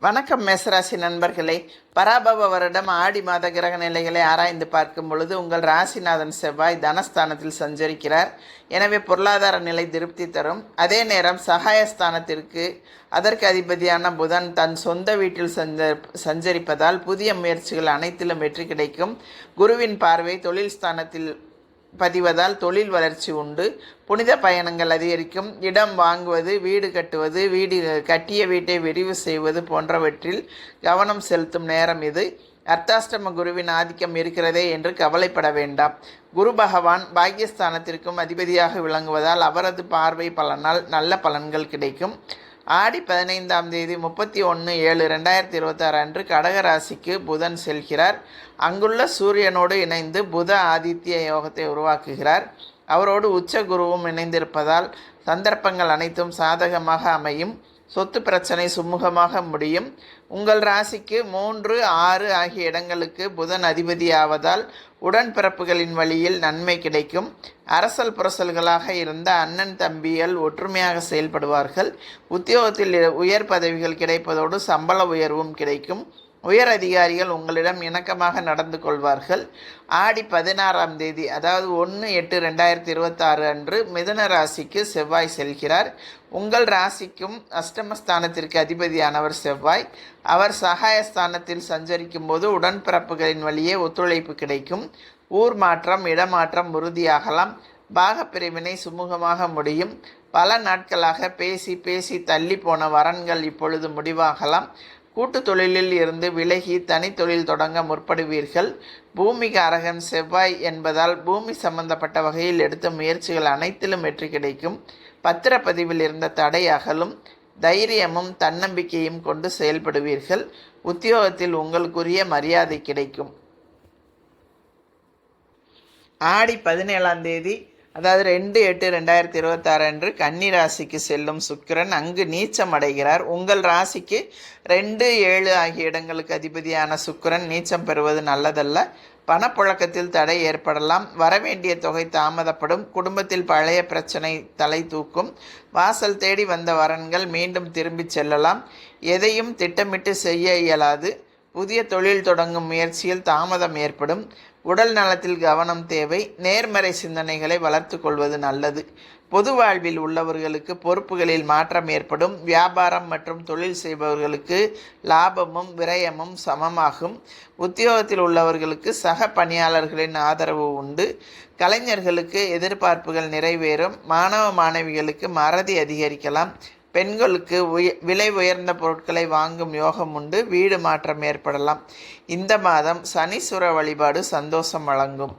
வணக்கம் மேசராசி நண்பர்களே. பராபவ வருடம் ஆடி மாத கிரக நிலைகளை ஆராய்ந்து பார்க்கும் பொழுது உங்கள் ராசிநாதன் செவ்வாய் தனஸ்தானத்தில் சஞ்சரிக்கிறார். எனவே பொருளாதார நிலை திருப்தி தரும். அதே நேரம் சகாயஸ்தானத்திற்கு அதற்கு அதிபதியான புதன் தன் சொந்த வீட்டில் சஞ்சரிப்பதால் புதிய முயற்சிகள் அனைத்திலும் வெற்றி கிடைக்கும். குருவின் பார்வை தொழில் ஸ்தானத்தில் பதிவதால் தொழில் வளர்ச்சி உண்டு. புனித பயணங்கள் அதிகரிக்கும். இடம் வாங்குவது, வீடு கட்டுவது, கட்டிய வீட்டை விரிவு செய்வது போன்றவற்றில் கவனம் செலுத்தும் நேரம் இது. அர்த்தாஷ்டம குருவின் ஆதிக்கம் இருக்கிறதே என்று கவலைப்பட வேண்டாம். குரு பகவான் பாக்கியஸ்தானத்திற்கும் அதிபதியாக விளங்குவதால் அவரது பார்வை பலனால் நல்ல பலன்கள் கிடைக்கும். ஆடி 15ஆம் தேதி 31/7/2026 அன்று கடக ராசிக்கு புதன் செல்கிறார். அங்குள்ள சூரியனோடு இணைந்து புத ஆதித்ய யோகத்தை உருவாக்குகிறார். அவரோடு உச்ச குருவும் இணைந்திருப்பதால் சந்தர்ப்பங்கள் அனைத்தும் சாதகமாக அமையும். சொத்து பிரச்சனை சுமூகமாக முடியும். உங்கள் ராசிக்கு 3, 6 ஆகிய இடங்களுக்கு புதன் அதிபதியாவதால் உடன்பிறப்புகளின் வழியில் நன்மை கிடைக்கும். அரசல் புரசல்களாக இருந்த அண்ணன் தம்பிகள் ஒற்றுமையாக செயல்படுவார்கள். உத்தியோகத்தில் உயர் பதவிகள் கிடைப்பதோடு சம்பள உயர்வும் கிடைக்கும். உயர் அதிகாரிகள் உங்களிடம் இணக்கமாக நடந்து கொள்வார்கள். ஆடி 16ஆம் தேதி அதாவது 1/8/2026 அன்று மிதுன ராசிக்கு செவ்வாய் செல்கிறார். உங்கள் ராசிக்கும் அஷ்டமஸ்தானத்திற்கு அதிபதியானவர் செவ்வாய். அவர் சகாயஸ்தானத்தில் சஞ்சரிக்கும் போது உடன்பிறப்புகளின் வழியே ஒத்துழைப்பு கிடைக்கும். ஊர் மாற்றம், இடமாற்றம் உறுதியாகலாம். பாகப்பிரிவினை சுமூகமாக முடியும். பல நாட்களாக பேசி பேசி தள்ளி போன வரன்கள் இப்பொழுது முடிவாகலாம். கூட்டு தொழிலில் இருந்து விலகி தனி தொழில் தொடங்க முற்படுவீர்கள். பூமிக்கு அரகன் செவ்வாய் என்பதால் பூமி சம்பந்தப்பட்ட வகையில் எடுத்த முயற்சிகள் அனைத்திலும் வெற்றி கிடைக்கும். பத்திரப்பதிவில் இருந்த தடை அகலும். தைரியமும் தன்னம்பிக்கையும் கொண்டு செயல்படுவீர்கள். உத்தியோகத்தில் உங்களுக்குரிய மரியாதை கிடைக்கும். ஆடி 17ஆம் தேதி அதாவது 2/8/2026 அன்று கன்னி ராசிக்கு செல்லும் சுக்கிரன் அங்கு நீச்சம் அடைகிறார். உங்கள் ராசிக்கு 2, 7 ஆகிய இடங்களுக்கு அதிபதியான சுக்கிரன் நீச்சம் பெறுவது நல்லதல்ல. பணப்புழக்கத்தில் தடை ஏற்படலாம். வரவேண்டிய தொகை தாமதப்படும். குடும்பத்தில் பழைய பிரச்சனை தலை தூக்கும். வாசல் தேடி வந்த வரன்கள் மீண்டும் திரும்பிச் செல்லலாம். எதையும் திட்டமிட்டு செய்ய இயலாது. புதிய தொழில் தொடங்கும் முயற்சியில் தாமதம் ஏற்படும். உடல் நலத்தில் கவனம் தேவை. நேர்மறை சிந்தனைகளை வளர்த்து கொள்வது நல்லது. பொது வாழ்வில் உள்ளவர்களுக்கு பொறுப்புகளில் மாற்றம் ஏற்படும். வியாபாரம் மற்றும் தொழில் செய்பவர்களுக்கு லாபமும் விரயமும் சமமாகும். உத்தியோகத்தில் உள்ளவர்களுக்கு சக பணியாளர்களின் ஆதரவு உண்டு. கலைஞர்களுக்கு எதிர்பார்ப்புகள் நிறைவேறும். மாணவ மாணவிகளுக்கு மறதி அதிகரிக்கலாம். பெண்களுக்கு விலை உயர்ந்த பொருட்களை வாங்கும் யோகம் உண்டு. வீடு மாற்றம் ஏற்படலாம். இந்த மாதம் சனீஸ்வர வழிபாடு சந்தோஷம் வழங்கும்.